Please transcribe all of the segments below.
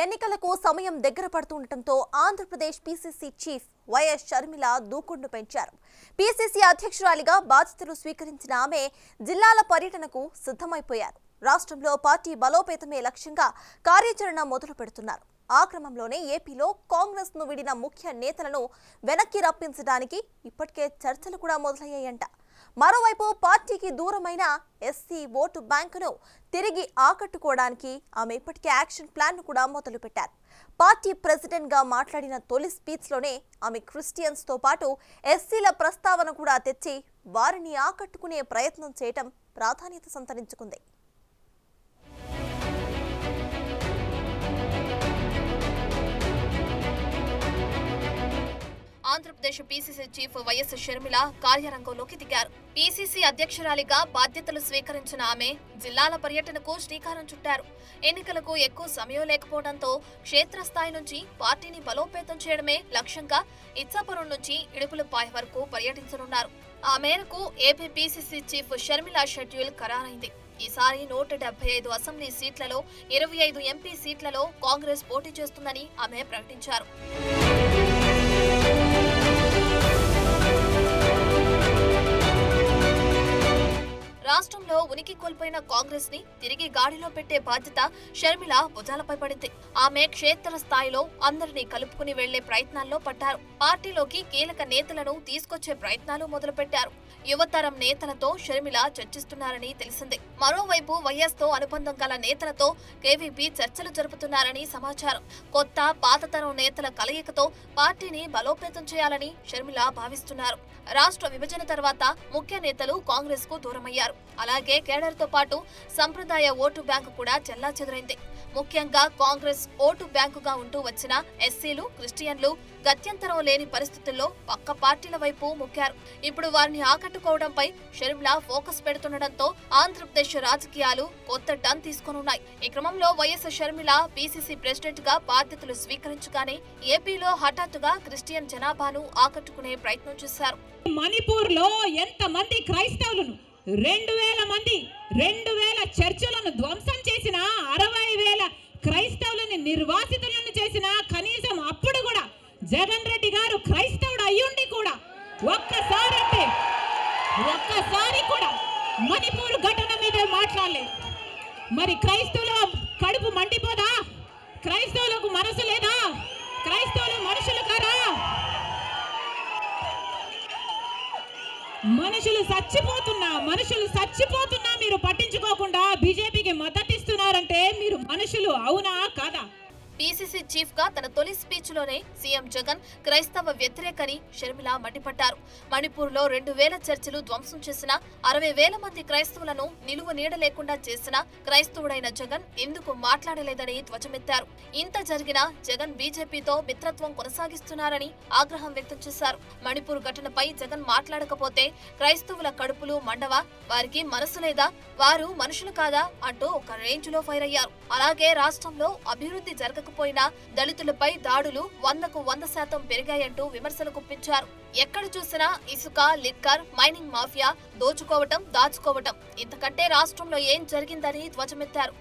ఎన్నికలకు సమయం దగ్గర పడుతుండటంతో Andhra Pradesh PCC chief YS Sharmila దూకుడును పెంచారు. పీసీసీ అధ్యక్షురాలిగా బాధ్యతలు స్వీకరించిన ఆమె జిల్లాల పర్యటనకు సిద్ధమైపోయారు. రాష్ట్రంలో పార్టీ బలోపేతమే లక్ష్యంగా కార్యాచరణ మొదలు పెడుతున్నారు. ఆ క్రమంలోనే ఏపీలో కాంగ్రెస్ ను విడిన ముఖ్య నేతలను వెనక్కి రప్పించడానికి ఇప్పటికే చర్చలు కూడా మొదలయ్యాయంట. మరోవైపు పార్టీకి దూరమైన ఎస్సీ ఓటు బ్యాంకును తిరిగి ఆకట్టుకోవడానికి ఆమె ఇప్పటికే యాక్షన్ ప్లాన్ ను కూడా మొదలుపెట్టారు. పార్టీ ప్రెసిడెంట్ గా మాట్లాడిన తొలి స్పీచ్ లోనే ఆమె క్రిస్టియన్స్ తో పాటు ఎస్సీల ప్రస్తావన కూడా తెచ్చి వారిని ఆకట్టుకునే ప్రయత్నం చేయటం ప్రాధాన్యత సంతరించుకుంది. Andhra Pradesh PCC chief YS Sharmila కార్యరంగంలోకి దిగారు. పీసీసీ అధ్యక్షురాలిగా బాధ్యతలు స్వీకరించిన ఆమె జిల్లాల పర్యటనకు శ్రీకారం చుట్టారు. ఎన్నికలకు ఎక్కువ సమయం లేకపోవడంతో క్షేత్రస్థాయి నుంచి పార్టీని బలోపేతం చేయడమే లక్ష్యంగా ఇచ్చాపురం నుంచి ఇడుపులపాయ వరకు పర్యటించనున్నారు. ఆ మేరకు AP PCC chief Sharmila schedule ఖరారైంది. ఈసారి 175 అసెంబ్లీ సీట్లలో 25 ఎంపీ సీట్లలో కాంగ్రెస్ పోటీ చేస్తుందని ఆమె ప్రకటించారు. రాష్ట్రంలో ఉనికి కోల్పోయిన కాంగ్రెస్ ని తిరిగి గాడిలో పెట్టే బాధ్యత షర్మిల భుజాలపై పడింది. ఆమె క్షేత్ర స్థాయిలో అందరినీ కలుపుకుని వెళ్లే ప్రయత్నాల్లో పడ్డారు. పార్టీలోకి కీలక నేతలను తీసుకొచ్చే ప్రయత్నాలు మొదలుపెట్టారు. యువతరం నేతలతో షర్మిల చర్చిస్తున్నారని తెలిసింది. మరోవైపు వైఎస్ తో అనుబంధం గల నేతలతో కేవీపీ చర్చలు జరుపుతున్నారని సమాచారం. కొత్త పాతతరం నేతల కలయికతో పార్టీని బలోపేతం చేయాలని షర్మిల భావిస్తున్నారు. రాష్ట్ర విభజన తర్వాత ముఖ్య నేతలు కాంగ్రెస్ కు దూరమయ్యారు. అలాగే కేడర్ తో పాటు సంప్రదాయ ఓటు బ్యాంకు కూడా చెల్లాచెదురైంది. ముఖ్యంగా కాంగ్రెస్ ఓటు బ్యాంకుగా ఉంటూ వచ్చిన ఎస్సీలు, క్రిస్టియన్లు గత్యంతరం లేని పరిస్థితుల్లో పక్క పార్టీల వైపు మొక్కారు. ఇప్పుడు వారిని ఆకట్టుకోవడంపై షర్మిల ఫోకస్ పెడుతుండటంతో ఆంధ్రప్రదేశ్ రాజకీయాలు కొత్త టర్న్ తీసుకోనున్నాయి. ఈ క్రమంలో వైఎస్ షర్మిల పీసీసీ ప్రెసిడెంట్ గా బాధ్యతలు స్వీకరించగానే ఏపీలో హఠాత్తుగా క్రిస్టియన్ జనాభాను ఆకట్టుకునే ప్రయత్నం చేశారు. మణిపూర్ లో ఎంత మంది క్రైస్తవులను 2000 మంది 2000 చర్చిలను ధ్వంసం చేసిన 60,000 క్రైస్తవులను నిర్వాసితులను చేసిన కనీసం అప్పుడు కూడా జగన్ రెడ్డి గారు క్రైస్తవుడు అయ్యుండి కూడా ఒక్కసారి కూడా మణిపూర్ ఘటన మీద మాట్లాడలేదు. మరి క్రైస్తవుల కడుపు మండిపోదా? క్రైస్తవులకు మనసు లేదా? క్రైస్తవులు మనుషులు కారా? మనుషులు చచ్చిపోతున్నా మీరు పట్టించుకోకుండా బీజేపీకి మద్దతు ఇస్తున్నారంటే మీరు మనుషులు అవునా కాదా? పీసీసీ చీఫ్ గా తన తొలి స్పీచ్ లోనే సీఎం జగన్ క్రైస్తవ వ్యతిరేకని షర్మిల మండిపడ్డారు. మణిపూర్ లో 2000 చర్చిలు ధ్వంసం చేసిన 60,000 మంది క్రైస్తవులను నిలువ నీడ లేకుండా చేసిన క్రైస్తవుడైన జగన్ ఎందుకు మాట్లాడలేదని ధ్వజమెత్తారు. ఇంత జరిగినా జగన్ బీజేపీతో మిత్రత్వం కొనసాగిస్తున్నారని ఆగ్రహం వ్యక్తం చేశారు. మణిపూర్ ఘటనపై జగన్ మాట్లాడకపోతే క్రైస్తవుల కడుపులు మండవా? వారికి మనసు లేదా? వారు మనుషులు కాదా? అంటూ ఒక రేంజ్ లో ఫైర్ అయ్యారు. అలాగే రాష్ట్రంలో అభివృద్ధి జరగకపోయినా దళితులపై దాడులు 100కు 100% పెరిగాయంటూ విమర్శలు గుప్పించారు. ఎక్కడ చూసినా ఇసుక, లిక్కర్, మైనింగ్ మాఫియా దోచుకోవటం, దాచుకోవటం, ఇంతకంటే రాష్ట్రంలో ఏం జరిగిందని ధ్వజమెత్తారు.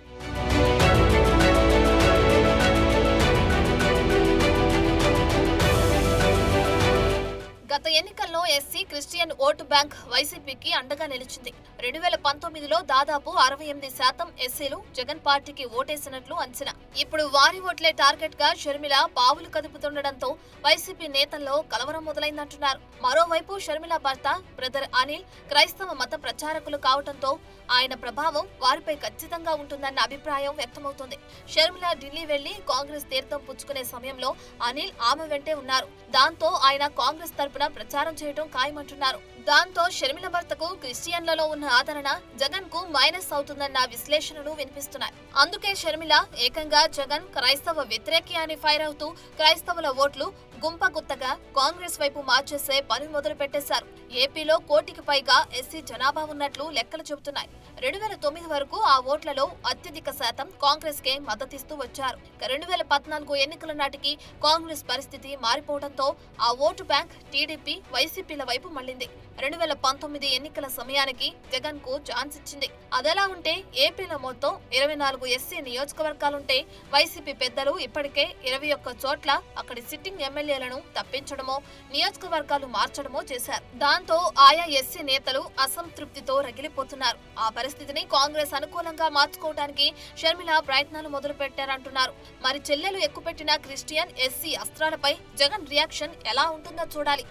గత ఎన్నికల్లో ఎస్సీ, క్రిస్టియన్ ఓటు బ్యాంక్ వైసీపీకి అండగా నిలిచింది. 2019లో దాదాపు 68% ఎస్సీలు జగన్ పార్టీకి ఓటేసినట్లు అంచనా. ఇప్పుడు వారి ఓట్లే టార్గెట్ గా షర్మిల పావులు కదుపుతుండటంతో వైసీపీ నేతల్లో కలవరం మొదలైందంటున్నారు. మరోవైపు షర్మిల భర్త బ్రదర్ అనిల్ క్రైస్తవ మత ప్రచారకులు కావడంతో ఆయన ప్రభావం వారిపై ఖచ్చితంగా ఉంటుందన్న అభిప్రాయం వ్యక్తమవుతోంది. షర్మిల ఢిల్లీ వెళ్లి కాంగ్రెస్ తీర్థం పుచ్చుకునే సమయంలో అనిల్ ఆమె వెంటే ఉన్నారు. దాంతో ఆయన కాంగ్రెస్ తరపున ప్రచారం చేయడం ఖాయమంటున్నారు. దాంతో షర్మిల భర్తకు క్రిస్టియన్లలో ఉన్న ఆదరణ జగన్ కు మైనస్ అవుతుందన్న విశ్లేషణలు వినిపిస్తున్నాయి. అందుకే షర్మిల ఏకంగా జగన్ క్రైస్తవ వ్యతిరేకి అని ఫైర్ అవుతూ క్రైస్తవుల ఓట్లు గుంపగుత్తగా కాంగ్రెస్ వైపు మార్చేసే పని మొదలు పెట్టేశారు. ఏపీలో 1 కోటికి పైగా ఎస్సీ జనాభా ఉన్నట్లు లెక్కలు చెబుతున్నాయి. 2009 వరకు ఆ ఓట్లలో అత్యధిక శాతం కాంగ్రెస్ కే మద్దతిస్తూ వచ్చారు. 2014 ఎన్నికల నాటికి కాంగ్రెస్ పరిస్థితి మారిపోవడంతో ఆ ఓటు బ్యాంక్ టీడీపీ, వైసీపీల వైపు మళ్లింది. 2019 ఎన్నికల సమయానికి జగన్ కు ఛాన్స్ ఇచ్చింది. అదెలా ఉంటే ఏపీలో మొత్తం 24 ఎస్సీ నియోజకవర్గాలుంటే వైసీపీ పెద్దలు ఇప్పటికే 21 చోట్ల అక్కడి సిట్టింగ్ ఎమ్మెల్యేలను తప్పించడమో, నియోజకవర్గాలు మార్చడమో చేశారు. దాంతో ఆయా ఎస్సీ నేతలు అసంతృప్తితో రగిలిపోతున్నారు. ఆ పరిస్థితిని కాంగ్రెస్ అనుకూలంగా మార్చుకోవడానికి షర్మిల ప్రయత్నాలు మొదలు పెట్టారంటున్నారు. మరి చెల్లెలు ఎక్కుపెట్టిన క్రిస్టియన్, ఎస్సీ అస్త్రాలపై జగన్ రియాక్షన్ ఎలా ఉంటుందో చూడాలి.